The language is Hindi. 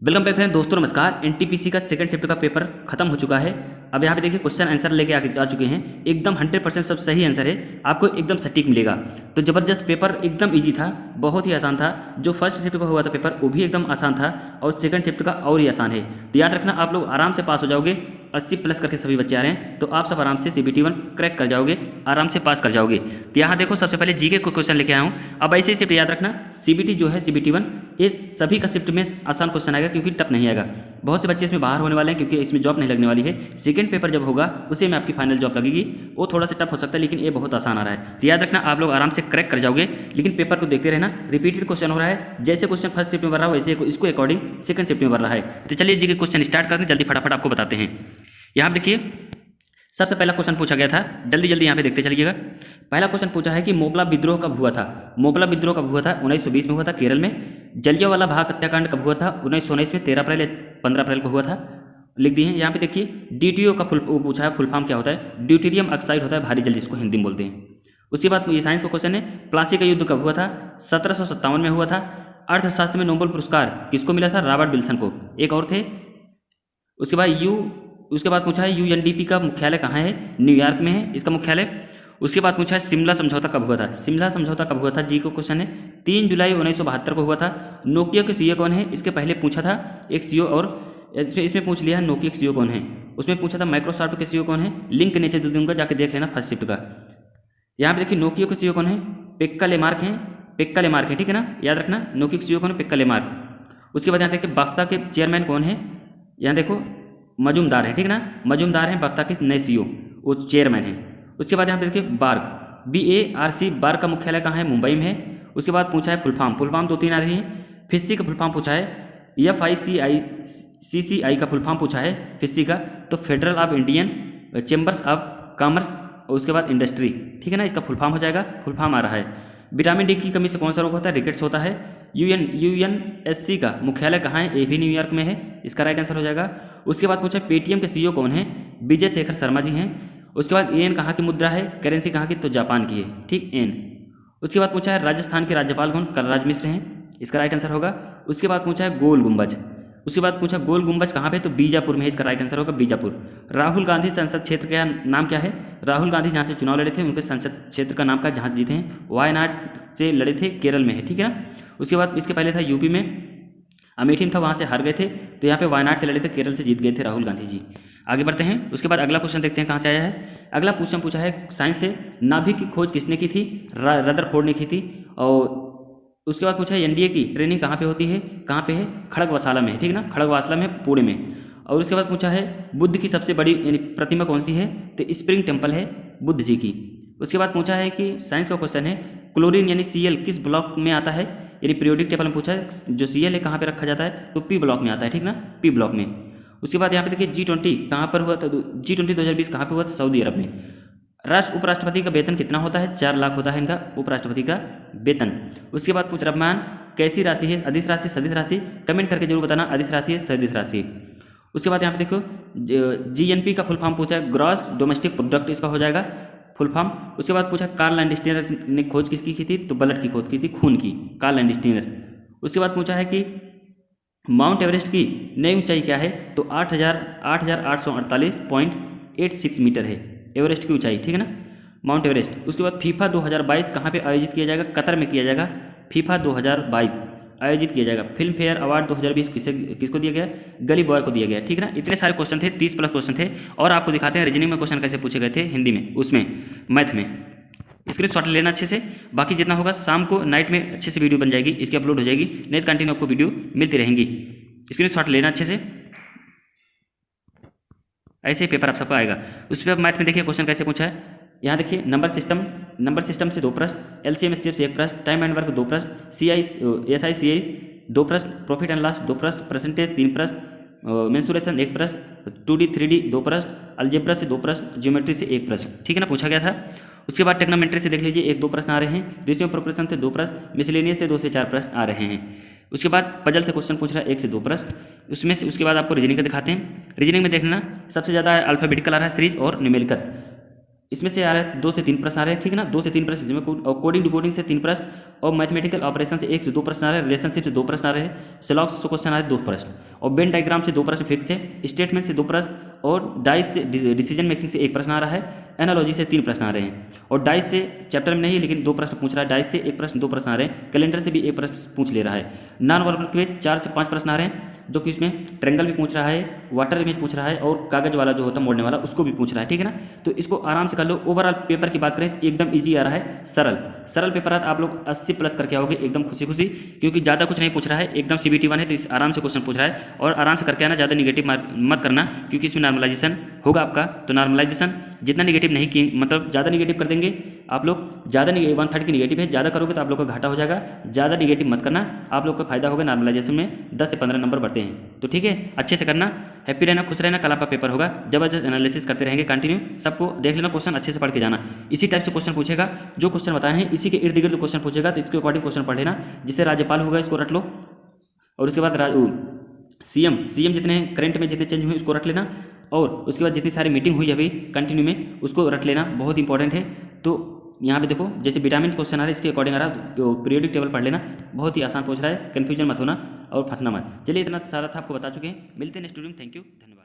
वेलकम बैक फ्रेंड दोस्तों, नमस्कार। एनटीपीसी का सेकंड शिफ्ट का पेपर खत्म हो चुका है। अब यहाँ पे देखिए क्वेश्चन आंसर लेके आगे आ चुके हैं। एकदम 100% सब सही आंसर है, आपको एकदम सटीक मिलेगा। तो जबरदस्त पेपर, एकदम इजी था, बहुत ही आसान था। जो फर्स्ट शिफ्ट का हुआ था पेपर वो भी एकदम आसान था और सेकंड शिफ्ट का और ही आसान है। तो याद रखना, आप लोग आराम से पास हो जाओगे। 80 प्लस करके सभी बच्चे आ रहे हैं, तो आप सब आराम से CBT 1 क्रैक कर जाओगे, आराम से पास कर जाओगे। तो यहाँ देखो, सबसे पहले जीके को क्वेश्चन लेके आया हूँ। अब ऐसे ही शिफ्ट याद रखना, CBT जो है CBT 1 ये सभी का शिफ्ट में आसान क्वेश्चन आएगा, क्योंकि टफ नहीं आएगा। बहुत से बच्चे इसमें बाहर होने वाले हैं, क्योंकि इसमें जॉब नहीं लगने वाली है। सेकंड पेपर जब होगा उसी में आपकी फाइनल जॉब लगेगी। वो थोड़ा सा टफ हो सकता है, लेकिन ये बहुत आसान आ रहा है। तो याद रखना, आप लोग आराम से क्रैक कर जाओगे। लेकिन पेपर को देखते रहना, रिपीटेड क्वेश्चन हो रहा है। जैसे क्वेश्चन फर्स्ट शिफ्ट में बन रहा है, वैसे इसको अकॉर्डिंग सेकंड शिफ्ट में बन रहा है। तो चलिए जी के क्वेश्चन स्टार्ट करते हैं, जल्दी फटाफट आपको बताते हैं। यहाँ देखिए, सबसे पहला क्वेश्चन पूछा गया था, जल्दी जल्दी यहाँ पे देखते चलिएगा। पहला क्वेश्चन पूछा है कि मोगला विद्रोह कब हुआ था। मोगला विद्रोह कब हुआ था? 1920 में हुआ था केरल में। जलियांवाला बाग हत्याकांड कब हुआ था? 1919 में 13 अप्रैल या 15 अप्रैल को हुआ था। लिख दिए हैं। यहाँ पे देखिए, DTO का पूछा है, फुल फॉर्म क्या होता है? ड्यूटेरियम ऑक्साइड होता है भारी जल, जिसको हिंदी में बोलते हैं। उसके बाद ये साइंस का क्वेश्चन है, प्लासी का युद्ध कब हुआ था? 1757 में हुआ था। अर्थशास्त्र में नोबेल पुरस्कार किसको मिला था? रॉबर्ट विल्सन को। एक और थे। उसके बाद पूछा है UNDP का मुख्यालय कहाँ है? न्यूयॉर्क में है इसका मुख्यालय। उसके बाद पूछा है शिमला समझौता कब हुआ था? शिमला समझौता कब हुआ था जी को क्वेश्चन है, 3 जुलाई 1972 को हुआ था। नोकिया के CEO कौन है? इसके पहले पूछा था एक CEO, और इसमें पूछ लिया है नोकिया के CEO कौन है। उसमें पूछा था माइक्रोसॉफ्ट के CEO कौन है। लिंक नीचे दे दूंगा, जाके देख लेना फर्स्ट शिफ्ट का। यहाँ पे देखिए, नोकिया के CEO कौन है? पेक्का लेमार्क है। पेक्का लेमार्क है, ठीक है ना, याद रखना। नोकिया के CEO कौन है? PEKKA Lamarck. उसके बाद यहाँ देखिए, बाफ्ता के चेयरमैन कौन है? यहाँ देखो, मजूमदार है, ठीक है ना, मजूमदार है बाफ्ता के नए CEO, वो चेयरमैन है। उसके बाद यहाँ पे देखिए, बार्ग BARC, बार्ग का मुख्यालय कहाँ है? मुंबई में है। उसके बाद पूछा है फुल फॉर्म 2-3 आ रही है। फिस्सी का फुल फॉर्म पूछा है, FICCI का फुल फॉर्म पूछा है फिस्सी का, तो federal of Indian chambers of commerce, और उसके बाद इंडस्ट्री, ठीक है ना, इसका फुल फॉर्म हो जाएगा। फुल फॉर्म आ रहा है। विटामिन D की कमी से कौन सा रोग होता है? रिकेट्स होता है। UNSC का मुख्यालय कहाँ है? ये भी न्यूयॉर्क में है, इसका राइट आंसर हो जाएगा। उसके बाद पूछा पेटीएम के CEO कौन है? विजय शेखर शर्मा जी हैं। उसके बाद येन कहाँ की मुद्रा है? करेंसी कहाँ की? तो जापान की है, ठीक, येन। उसके बाद पूछा है राजस्थान के राज्यपाल कौन? कलराज मिश्र हैं, इसका राइट आंसर होगा। उसके बाद पूछा है गोल गुंबज। उसके बाद पूछा गोल गुंबज कहाँ पे? तो बीजापुर में है, इसका राइट आंसर होगा बीजापुर। राहुल गांधी संसद क्षेत्र का नाम क्या है? राहुल गांधी जहाँ से चुनाव लड़े थे उनके संसद क्षेत्र का नाम का, जहाँ जीते हैं, वायनाड से लड़े थे, केरल में है, ठीक है ना। उसके बाद इसके पहले था यूपी में, अमेठी में था, वहाँ से हार गए थे। तो यहाँ पे वायनाड से लड़े थे, केरल से जीत गए थे राहुल गांधी जी। आगे बढ़ते हैं। उसके बाद अगला क्वेश्चन देखते हैं कहाँ से आया है। अगला क्वेश्चन पूछा है साइंस से, नाभिक की खोज किसने की थी? रदरफोर्ड ने की थी। और उसके बाद पूछा है NDA की ट्रेनिंग कहाँ पे होती है? कहाँ पे है? खड़गवासला में है, ठीक है ना, खड़गवासला में, पुणे में। और उसके बाद पूछा है बुद्ध की सबसे बड़ी यानी प्रतिमा कौन सी है? तो स्प्रिंग टेम्पल है बुद्ध जी की। उसके बाद पूछा है कि साइंस का क्वेश्चन है, क्लोरीन यानी Cl किस ब्लॉक में आता है? यानी पीरियोडिक टेबल में पूछा है, जो Cl है कहाँ पे रखा जाता है? तो P ब्लॉक में आता है, ठीक ना, P ब्लॉक में। उसके बाद यहाँ पे देखिए G20 कहाँ पर हुआ था? G20 2020 कहाँ पे हुआ था? सऊदी अरब में। उपराष्ट्रपति का वेतन कितना होता है? 4 लाख होता है इनका उपराष्ट्रपति का वेतन। उसके बाद पूछ द्रव्यमान कैसी राशि है? अदिश राशि, सदिश राशि? कमेंट करके जरूर बताना, अदिश राशि है सदिश राशि। उसके बाद यहाँ पे देखो, GNP का फुल फॉर्म पूछा है, ग्रॉस डोमेस्टिक प्रोडक्ट, इसका हो जाएगा फुल फॉर्म। उसके बाद पूछा कार्ल लैंडस्टीनर ने खोज किसकी की थी? तो ब्लड की खोज की थी, खून की, कार्ल लैंडस्टीनर। उसके बाद पूछा है कि माउंट एवरेस्ट की नई ऊंचाई क्या है? तो 8,848.86 मीटर है एवरेस्ट की ऊंचाई, ठीक है ना, माउंट एवरेस्ट। उसके बाद फीफा 2022 कहाँ पे आयोजित किया जाएगा? कतर में किया जाएगा। फीफा 2022 आयोजित किया जाएगा। फिल्म फेयर अवार्ड 2020 किसको दिया गया? गली बॉय को दिया गया, ठीक है ना। इतने सारे क्वेश्चन थे, 30 प्लस क्वेश्चन थे। और आपको दिखाते हैं रीजनिंग में क्वेश्चन कैसे पूछे गए थे, हिंदी में, उसमें मैथ में। स्क्रीनशॉट लेना अच्छे से, बाकी जितना होगा शाम को नाइट में अच्छे से वीडियो बन जाएगी, इसकी अपलोड हो जाएगी, नहीं तो कंटिन्यू आपको वीडियो मिलती रहेंगी। स्क्रीनशॉट लेना अच्छे से, ऐसे ही पेपर आप सबका आएगा। उस पर मैथ में देखिए क्वेश्चन कैसे पूछा है। यहाँ देखिए, नंबर सिस्टम से 2 प्रश्न, LCM SCF से 1 प्रश्न, टाइम एंड वर्क 2 प्रश्न, SI CI 2 प्रश्न, प्रॉफिट एंड लॉस 2 प्रश्न, परसेंटेज 3 प्रश्न, मेंसुरेशन 1 प्रश्न, 2D 3D 2 प्रश्न, अलजेब्रा से 2 प्रश्न, ज्योमेट्री से 1 प्रश्न, ठीक है ना, पूछा गया था। उसके बाद टेक्नोमेट्री से देख लीजिए 1-2 प्रश्न आ रहे हैं। रेशियो प्रोपोर्शन से 2 प्रश्न, मिसलेनियस से 2 से 4 प्रश्न आ रहे हैं। उसके बाद पजल से क्वेश्चन पूछ रहा है 1 से 2 प्रश्न, उसमें से उसके बाद आपको रीजनिंग का दिखाते हैं। रीजनिंग में देखना सबसे ज़्यादा अल्फाबेटिकल आ रहा है, सीरीज और न्यूमेरिकल। इसमें से आ रहा है 2 से 3 प्रश्न आ रहे हैं, ठीक है ना, 2 से 3 प्रश्न, जिसमें कोडिंग डिकोडिंग से 3 प्रश्न, और मैथमेटिकल ऑपरेशन से 1 से 2 प्रश्न आ रहे हैं, रिलेशनशिप से 2 प्रश्न आ रहे हैं, स्लॉग्स से क्वेश्चन आ रहे हैं 2 प्रश्न, और वेन डायग्राम से 2 प्रश्न फिक्स है, स्टेटमेंट से 2 प्रश्न, और डाइस से डिसीजन मेकिंग से 1 प्रश्न आ रहा है, एनालॉजी से 3 प्रश्न आ रहे हैं, और डाइस से चैप्टर में नहीं लेकिन 2 प्रश्न पूछ रहा है, डाइस से 1 प्रश्न 2 प्रश्न आ रहे हैं, कैलेंडर से भी 1 प्रश्न पूछ ले रहा है, नॉन वर्बल क्वेज 4 से 5 प्रश्न आ रहे हैं, जो कि इसमें ट्रेंगल भी पूछ रहा है, वाटर इमेज पूछ रहा है, और कागज वाला जो होता है मोड़ने वाला उसको भी पूछ रहा है, ठीक है ना। तो इसको आराम से कर लो। ओवरऑल पेपर की बात करें तो एकदम ईजी आ रहा है, सरल पेपर आप लोग 80 प्लस करके आओगे एकदम खुशी खुशी, क्योंकि ज़्यादा कुछ नहीं पूछ रहा है, एकदम CBT 1 है तो इस आराम से क्वेश्चन पूछ रहा है, और आराम से करके आना, ज़्यादा निगेटिव मत करना, क्योंकि इसमें नॉर्मलाइजेशन होगा आपका। तो नॉर्मलाइजेशन जितना निगेटिव नहीं की, मतलब ज़्यादा निगेटिव कर देंगे आप लोग, ज़्यादा 1/3 की निगेटिव है, ज़्यादा करोगे तो आप लोग का घाटा हो जाएगा, ज़्यादा निगेटिव मत करना, आप लोग का फायदा होगा। नॉर्मलाइजेशन में 10 से 15 नंबर बढ़ते हैं, तो ठीक है, अच्छे से करना, हैप्पी रहना, खुश रहना। कल आपका पेपर होगा, जबरदस्त एनालिसिस करते रहेंगे कंटिन्यू, सबको देख लेना, क्वेश्चन अच्छे से पढ़ के जाना। इसी टाइप से क्वेश्चन पूछेगा, जो क्वेश्चन बताए हैं इसी के इर्द गिर्द क्वेश्चन पूछेगा, तो इसके अकॉर्डिंग क्वेश्चन पढ़ लेना। जिससे राज्यपाल होगा इसको रट लो, और उसके बाद सीएम जितने करंट में जितने चेंज हुए उसको रट लेना, और उसके बाद जितनी सारी मीटिंग हुई अभी कंटिन्यू में उसको रट लेना, बहुत इंपॉर्टेंट है। तो यहाँ पे देखो जैसे विटामिन क्वेश्चन आ रहा है इसके अकॉर्डिंग आ रहा है, तो पीरियोडिक टेबल पढ़ लेना, बहुत ही आसान पूछ रहा है, कन्फ्यूजन मत होना और फंसना मत। चलिए इतना सारा था आपको बता चुके हैं, मिलते हैं नेक्स्ट वीडियो में, थैंक यू, धन्यवाद।